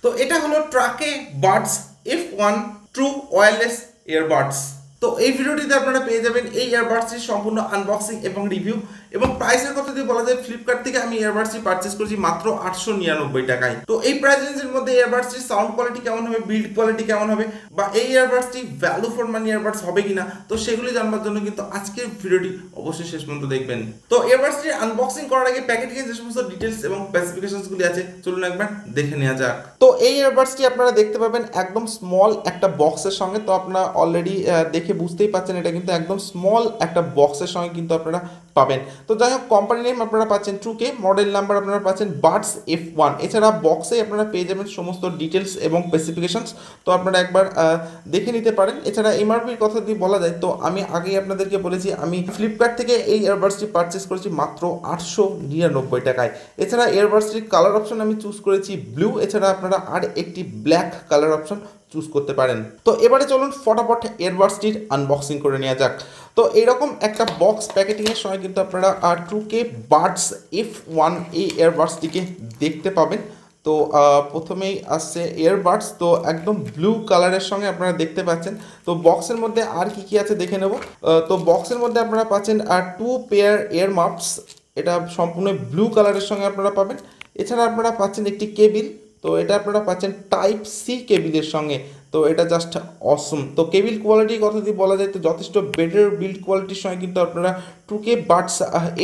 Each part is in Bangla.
তো এটা হলো ট্রাকে Buds F1 true wireless earbuds. তো এই ভিডিওটিতে আপনারা পেয়ে যাবেন এই ইয়ারবাডসটির সম্পূর্ণ আনবক্সিং এবং রিভিউ, এবং প্রাইসের কথা যদি বলা যায় ফ্লিপকার্ট থেকে আমি ইয়ারবাডসটি পারচেস করেছি মাত্র 899 টাকায়। তো এই প্রাইস রেঞ্জের মধ্যে ইয়ারবাডসটির সাউন্ড কোয়ালিটি কেমন হবে, বিল্ড কোয়ালিটি কেমন হবে, বা এই ইয়ারবাডসটি ভ্যালু ফর মানি ইয়ারবাডস হবে কিনা, তো সেগুলি জানবার জন্য কিন্তু আজকের ভিডিওটি অবশ্যই শেষ পর্যন্ত দেখবেন। তো ইয়ারবাডসটির আনবক্সিং করার আগে প্যাকেটিংয়ে যে সমস্ত ডিটেলস এবং স্পেসিফিকেশনসগুলি আছে চলুন একবার দেখে নেওয়া যাক। তো এই ইয়ারবাডসটি আপনারা দেখতে পাবেন একদম স্মল একটা বক্সের সঙ্গে। তো আপনারা অলরেডি দেখে বুঝতেই পাচ্ছেন এটা কিন্তু একদম স্মল একটা বক্সের সঙ্গে কিন্তু আপনারা পাবেন। তো যাই হোক, কোম্পানি নেম আপনারা পাচ্ছেন ট্রুকে, মডেল নাম্বার আপনারা পাচ্ছেন বাডস F1। এছাড়া বক্সে আপনারা পেয়ে যাবেন সমস্ত ডিটেলস এবং স্পেসিফিকেশনস, তো আপনারা একবার দেখে নিতে পারেন। এছাড়া এমআরপির কথা যদি বলা যায়, তো আমি আগেই আপনাদেরকে বলেছি আমি ফ্লিপকার্ট থেকে এই ইয়ারবাডসটি পারচেস করেছি মাত্র 899 টাকায়। এছাড়া ইয়ারবাডসটির কালার অপশন আমি চুজ করেছি ব্লু, এছাড়া আপনারা আর একটি ব্ল্যাক কালার অপশন চুজ করতে পারেন। তো এবারে চলুন ফটাফট ইয়ারবাডসটির আনবক্সিং করে নেওয়া যাক। তো এরকম একটা বক্স প্যাকেটিংয়ের সময় কিন্তু আপনারা ট্রুকে বাডস F1 এই ইয়ারবাডসটিকে দেখতে পাবেন। তো প্রথমেই আসছে ইয়ারবাডস, তো একদম ব্লু কালারের সঙ্গে আপনারা দেখতে পাচ্ছেন। তো বক্সের মধ্যে আর কি কি আছে দেখে নেব। তো বক্সের মধ্যে আপনারা পাচ্ছেন 2 পেয়ার ইয়ার মাপস, এটা সম্পূর্ণ ব্লু কালারের সঙ্গে আপনারা পাবেন। এছাড়া আপনারা পাচ্ছেন একটি কেবিল, তো এটা আপনারা পাচ্ছেন টাইপ সি কেবিলের সঙ্গে। তো এটা জাস্ট অসম। তো কেবিল কোয়ালিটির কথা যদি বলা যায়, তো যথেষ্ট বেটার বিল্ড কোয়ালিটির সঙ্গে কিন্তু আপনারা ট্রুকে বাডস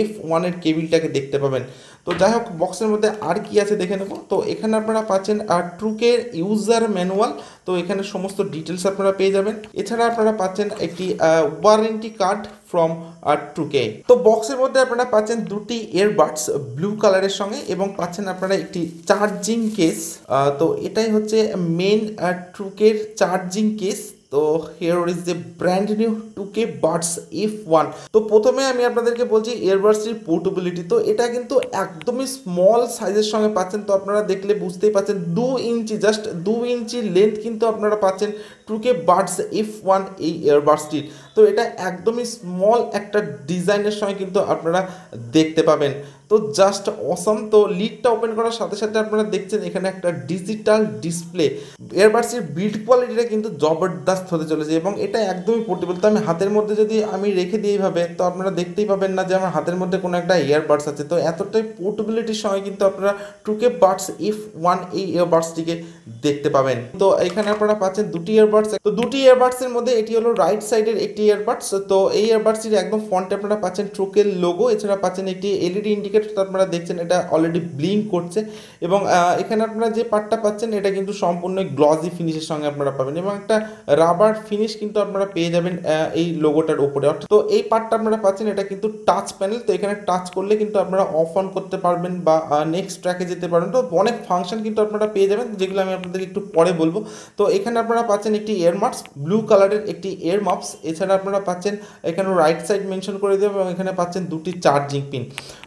F1 এর কেবিলটাকে দেখতে পাবেন। তো যাই হোক, বক্সের মধ্যে আর কি আছে দেখে নেব। তো এখানে আপনারা পাচ্ছেন ট্রুকের ইউজার ম্যানুয়াল, তো এখানে সমস্ত ডিটেলস আপনারা পেয়ে যাবেন। এছাড়া আপনারা পাচ্ছেন একটি ওয়ারেন্টি কার্ড ফ্রম ট্রুকে। তো বক্সের মধ্যে আপনারা পাচ্ছেন দুটি ইয়ারবাডস ব্লু কালারের সঙ্গে, এবং পাচ্ছেন আপনারা একটি চার্জিং কেস। তো এটাই হচ্ছে মেন ট্রুকের চার্জিং কেস। তো here is the brand new Truke buds F1। তো প্রথমে আমি আপনাদেরকে বলছি ইয়ারবাডসটির পোর্টেবিলিটি। তো এটা কিন্তু একদমই স্মল সাইজের সঙ্গে পাচ্ছেন। তো আপনারা দেখলে বুঝতেই পাচ্ছেন 2 ইঞ্চি, জাস্ট 2 ইঞ্চি লেন্থ কিন্তু আপনারা পাচ্ছেন ট্রুকে বাডস F1 এই ইয়ারবাডসটির। তো এটা একদমই স্মল একটা ডিজাইনের সঙ্গে কিন্তু আপনারা দেখতে পাবেন। তো জাস্ট অসম। তো লিডটা ওপেন করার সাথে সাথে আপনারা দেখছেন এখানে একটা ডিজিটাল ডিসপ্লে। এয়ারবাডসের বিল্ড কোয়ালিটিটা কিন্তু জবরদস্ত হতে চলেছে, এবং এটা একদমই পোর্টেবল। তো আমি হাতের মধ্যে যদি আমি রেখে দিই এইভাবে, তো আপনারা দেখতেই পাবেন না যে আমার হাতের মধ্যে কোনো একটা ইয়ারবাডস আছে। তো এতটাই পোর্টেবিলিটির সঙ্গে কিন্তু আপনারা ট্রুকে বাডস F1 এই ইয়ারবাডসটিকে দেখতে পাবেন। তো এখানে আপনারা পাচ্ছেন দুটি ইয়ারবাডস। তো দুটি ইয়ারবাডসের মধ্যে এটি হলো রাইট সাইডের একটি ইয়ারবাডস। তো এই ইয়ারবাডসটির একদম ফ্রন্টে আপনারা পাচ্ছেন ট্রুকের লোগো। এছাড়া পাচ্ছেন একটি এলইডি ইন্ডিকেটর, আপনারা দেখছেন এটা অলরেডি ব্লিঙ্ক করছে। এবং এখানে আপনারা যে পার্টটা পাচ্ছেন এটা কিন্তু সম্পূর্ণ গ্লসি ফিনিশের সঙ্গে আপনারা পাবেন, এবং একটা রাবার ফিনিশ কিন্তু আপনারা পেয়ে যাবেন এই লোগোটার উপরে। তো এই পার্টটা আপনারা পাচ্ছেন এটা কিন্তু টাচ প্যানেল। তো এখানে টাচ করলে কিন্তু আপনারা অফ অন করতে পারবেন বা নেক্সট ট্র্যাকে যেতে পারবেন। তো অনেক ফাংশন কিন্তু আপনারা পেয়ে যাবেন, যেগুলো আমি আপনাদের একটু পরে বলবো। তো এখানে আপনারা পাচ্ছেন একটি ইয়ারমাপস, ব্লু কালারের একটি ইয়ারমাপস। এছাড়া আপনারা পাচ্ছেন এখানে রাইট সাইড মেনশন করে দেবে, এবং এখানে পাচ্ছেন দুটি চার্জিং পিন।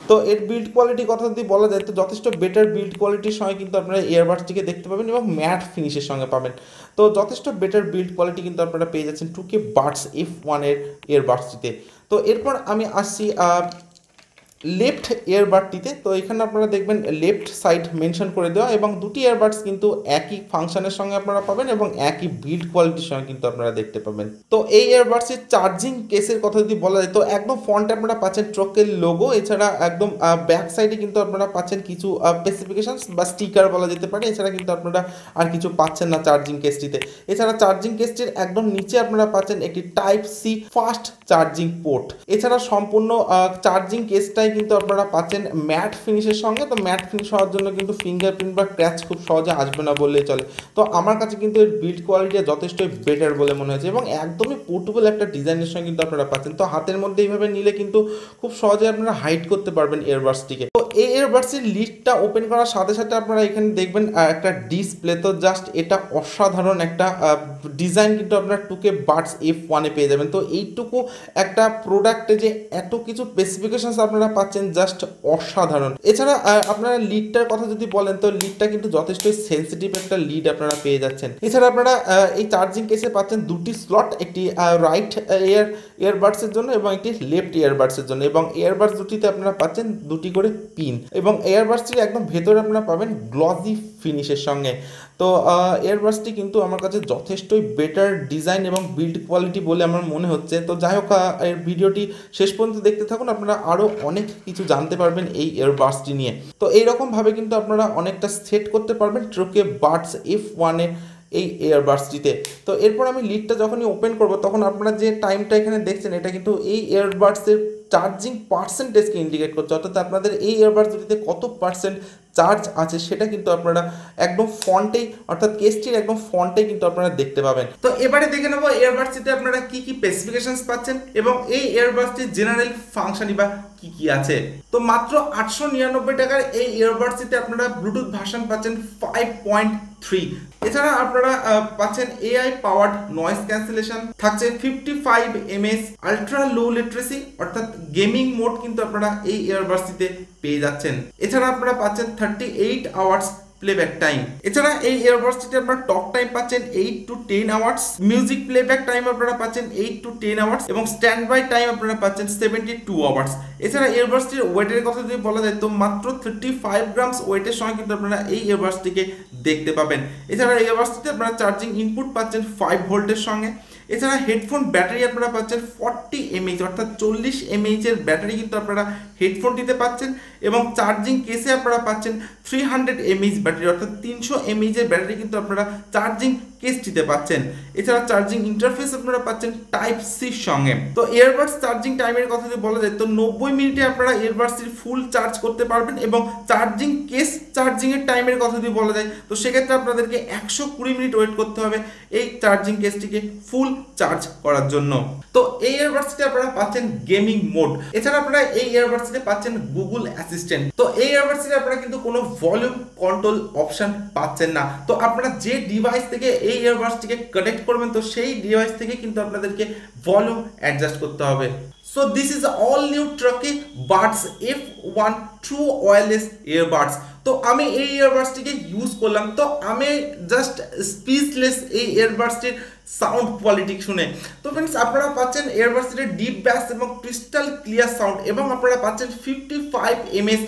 তো এর বিল্ড কোয়ালিটির কথা যদি বলা যায়, তো যথেষ্ট বেটার বিল্ড কোয়ালিটির সঙ্গে কিন্তু আপনারা ইয়ারবাডসটিকে দেখতে পাবেন, এবং ম্যাট ফিনিশের সঙ্গে পাবেন। তো যথেষ্ট বেটার বিল্ড কোয়ালিটি কিন্তু আপনারা পেয়ে যাচ্ছেন ট্রুকে বাডস F1 এর ইয়ারবাডসটিতে। তো এরপর আমি আসছি লেফট ইয়ারবাডটিতে। তো এখানে আপনারা দেখবেন লেফট সাইড মেনশন করে দেওয়া, এবং দুটি ইয়ারবাডস কিন্তু একই ফাংশনের সঙ্গে আপনারা পাবেন, এবং একই বিল্ড কোয়ালিটির সঙ্গে কিন্তু আপনারা দেখতে পাবেন। তো এই ইয়ারবাডসের চার্জিং কেসের কথা যদি বলা যায়, তো একদম ফ্রন্টে আপনারা পাচ্ছেন ট্রুকের লোগো। এছাড়া একদম ব্যাক সাইডে কিন্তু আপনারা পাচ্ছেন কিছু স্পেসিফিকেশনস বা স্টিকার বলা যেতে পারে। এছাড়া কিন্তু আপনারা আর কিছু পাচ্ছেন না চার্জিং কেসটিতে। এছাড়া চার্জিং কেসটির একদম নিচে আপনারা পাচ্ছেন একটি type C fast charging port. এছাড়া সম্পূর্ণ চার্জিং কেসটাই কিন্তু আপনারা পাচ্ছেন ম্যাট ফিনিশের সঙ্গে। তো ম্যাট ফিনিশ হওয়ার জন্য কিন্তু ফিঙ্গারপ্রিন্ট বা ক্র্যাচ খুব সহজে আসবে না বললেই চলে। তো আমার কাছে কিন্তু এর বিল্ড কোয়ালিটি যথেষ্ট বেটার বলে মনে হয়েছে, এবং একদমই পোর্টেবল একটা ডিজাইনের সঙ্গে কিন্তু আপনারা পাচ্ছেন। তো হাতের মধ্যে এইভাবে নিলে কিন্তু খুব সহজে আপনারা হাইড করতে পারবেন ইয়ারবাডসটিকে। তো এই ইয়ারবাডসের লিডটা ওপেন করার সাথে সাথে আপনারা এখানে দেখবেন একটা ডিসপ্লে। তো জাস্ট এটা অসাধারণ একটা ডিজাইন কিন্তু আপনারা ট্রুকে বাডস F1 এ পেয়ে যাবেন। তো এইটুকু একটা প্রোডাক্টে যে এত কিছু স্পেসিফিকেশনস আপনারা পাচ্ছেন জাস্ট অসাধারণ। এছাড়া আপনারা লিডটার কথা যদি বলেন তো লিডটা কিন্তু যথেষ্টই সেন্সিটিভ একটা লিড আপনারা পেয়ে যাচ্ছেন। এছাড়া আপনারা এই চার্জিং কেসে পাচ্ছেন দুটি স্লট, একটি রাইট ইয়ারবাডসের জন্য এবং একটি লেফট ইয়ারবাডসের জন্য, এবং ইয়ারবাডস দুটিতে আপনারা পাচ্ছেন দুটি করে পিন, এবং ইয়ারবাডসটির একদম ভেতরে আপনারা পাবেন গ্লসি ফিনিশের সঙ্গে। তো ইয়ারবাডসটি কিন্তু আমার কাছে যথেষ্টই বেটার ডিজাইন এবং বিল্ড কোয়ালিটি বলে আমার মনে হচ্ছে। তো যাই হোক, এর ভিডিওটি শেষ পর্যন্ত দেখতে থাকুন, আপনারা আরও অনেক কিছু জানতে পারবেন এই ইয়ারবাডসটি নিয়ে। তো এইরকমভাবে কিন্তু আপনারা অনেকটা সেট করতে পারবেন ট্রুকে বাডস F1 এই ইয়ারবাডসটিতে। তো এরপর আমি লিডটা যখনই ওপেন করব তখন আপনারা যে টাইমটা এখানে দেখছেন এটা কিন্তু এই ইয়ারবাডসের চার্জিং পার্সেন্টেজকে ইন্ডিকেট করছে, অর্থাৎ আপনাদের এই ইয়ারবাডস দুটিতে কত পার্সেন্ট চার্জ আছে সেটা কিন্তু আপনারা একদম ফন্টেই, অর্থাৎ কেসটির একদম ফন্টেই কিন্তু আপনারা দেখতে পাবেন। তো এবারে দেখে নেবো ইয়ারবাডসটিতে আপনারা কি কি স্পেসিফিকেশনস পাচ্ছেন এবং এই ইয়ারবাডসটির জেনারেল ফাংশনই বা কি কি আছে। তো মাত্র 899 টাকার এই ইয়ারবাডসটিতে আপনারা ব্লুটুথ ভার্সন পাচ্ছেন 5.3। এছাড়া আপনারা পাচ্ছেন এআই পাওয়ার্ড নয়েজ ক্যান্সেলেশন, থাকছে 55 mAh আলট্রা লো লিটারেসি অর্থাৎ গেমিং মোড কিন্তু আপনারা এই ইয়ারবাডসটিতে পেয়ে যাচ্ছেন। এছাড়া আপনারা পাচ্ছেন 38 আওয়ার্স প্লেব্যাক টাইম। এছাড়া এই ইয়ারবাডসটিতে আপনারা টক টাইম পাচ্ছেন 8 to 10 hours, music playback time আপনারা পাচ্ছেন 8 to 10 আওয়ার্স এবং স্ট্যান্ড বাই টাইম আপনারা পাচ্ছেন 72 আওয়ার্স। এছাড়া ইয়ারবাডসটির ওয়েটের কথা যদি বলা যায় তো মাত্র 35 গ্রামস ওয়েটের সঙ্গে কিন্তু আপনারা এই ইয়ারবাডসটিকে দেখতে পাবেন। এছাড়া এই ইয়ারবাডসটিতে আপনারা চার্জিং ইনপুট পাচ্ছেন 5 ভোল্টের সঙ্গে। এছাড়া হেডফোন ব্যাটারি আপনারা পাচ্ছেন 40 mAh অর্থাৎ 40 mAh এর ব্যাটারি কিন্তু আপনারা হেডফোনটিতে পাচ্ছেন, এবং চার্জিং কেসে আপনারা পাচ্ছেন 300 mAh ব্যাটারি অর্থাৎ 300 mAh এর ব্যাটারি কিন্তু আপনারা চার্জিং কেসটিতে পাচ্ছেন। এছাড়া চার্জিং ইন্টারফেস আপনারা পাচ্ছেন টাইপ সির সঙ্গে। তো ইয়ারবাডস চার্জিং টাইমের কথা যদি বলা যায় তো 90 মিনিটে আপনারা ইয়ারবাডসটির ফুল চার্জ করতে পারবেন, এবং চার্জিং কেস চার্জিং এর টাইমের কথা যদি বলা যায় তো সেক্ষেত্রে আপনাদেরকে 120 মিনিট ওয়েট করতে হবে এই চার্জিং কেসটিকে ফুল চার্জ করার জন্য। তো এই ইয়ারবাডসটিতে আপনারা পাচ্ছেন গেমিং মোড। এছাড়া আপনারা এই ইয়ারবাডসটিতে পাচ্ছেন গুগল অ্যাসিস্ট্যান্ট। তো এই ইয়ারবাডসটিতে আপনারা কিন্তু কোনো ভলিউম কন্ট্রোল অপশন পাচ্ছেন না। তো আপনারা যে ডিভাইস থেকে এই ইয়ারবাডসটিকে কানেক্ট করবেন তো সেই ডিভাইস থেকে কিন্তু আপনাদেরকে ভলিউম অ্যাডজাস্ট করতে হবে। So this is all new truke Buds F1 true wireless earbuds। তো আমি এই ইয়ারবাডসটিকে ইউজ করলাম, তো আমি জাস্ট স্পিচলেস এই ইয়ারবাডসটির সাউন্ড কোয়ালিটি শুনে। তো ফ্রেন্ডস আপনারা পাচ্ছেন ইয়ারবাডসটির ডিপ ব্যাস এবং ক্রিস্টাল ক্লিয়ার সাউন্ড, এবং আপনারা পাচ্ছেন 55 mAh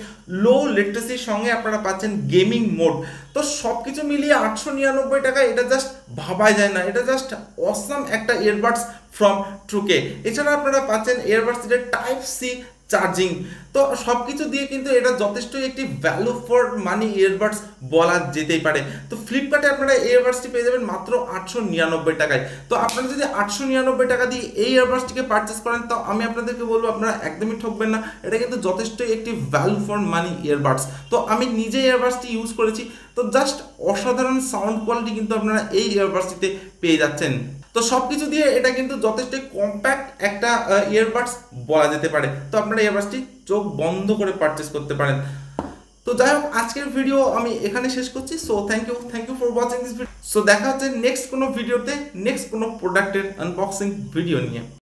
লো লিটারেসির সঙ্গে আপনারা পাচ্ছেন গেমিং মোড। তো সব কিছু মিলিয়ে 899 টাকা, এটা জাস্ট ভাবাই যায় না, এটা জাস্ট অসাম একটা ইয়ারবাডস ফ্রম ট্রুকে। এছাড়া আপনারা পাচ্ছেন ইয়ারবাডসটির টাইপ সি চার্জিং। তো সব কিছু দিয়ে কিন্তু এটা যথেষ্টই একটি ভ্যালু ফর মানি ইয়ারবাডস বলা যেতেই পারে। তো ফ্লিপকার্টে আপনারা এই ইয়ারবাডসটি পেয়ে যাবেন মাত্র 899 টাকায়। তো আপনারা যদি 899 টাকা দিয়ে এই ইয়ারবাডসটিকে পারচেস করেন তো আমি আপনাদেরকে বলবো আপনারা একদমই ঠকবেন না, এটা কিন্তু যথেষ্টই একটি ভ্যালু ফর মানি ইয়ারবাডস। তো আমি নিজে ইয়ারবাডসটি ইউজ করেছি, তো জাস্ট অসাধারণ সাউন্ড কোয়ালিটি কিন্তু আপনারা এই ইয়ারবাডসটিতে পেয়ে যাচ্ছেন। তো সব কিছু দিয়ে এটা কিন্তু যথেষ্ট কম্প্যাক্ট একটা ইয়ারবাডস বলা যেতে পারে। তো আপনারা ইয়ারবাডসটি চোখ বন্ধ করে পারচেস করতে পারেন। তো যাই হোক, আজকের ভিডিও আমি এখানে শেষ করছি। So thank you for watching this video. So দেখা হচ্ছে নেক্সট কোনো ভিডিওতে, নেক্সট কোনো প্রোডাক্টের আনবক্সিং ভিডিও নিয়ে।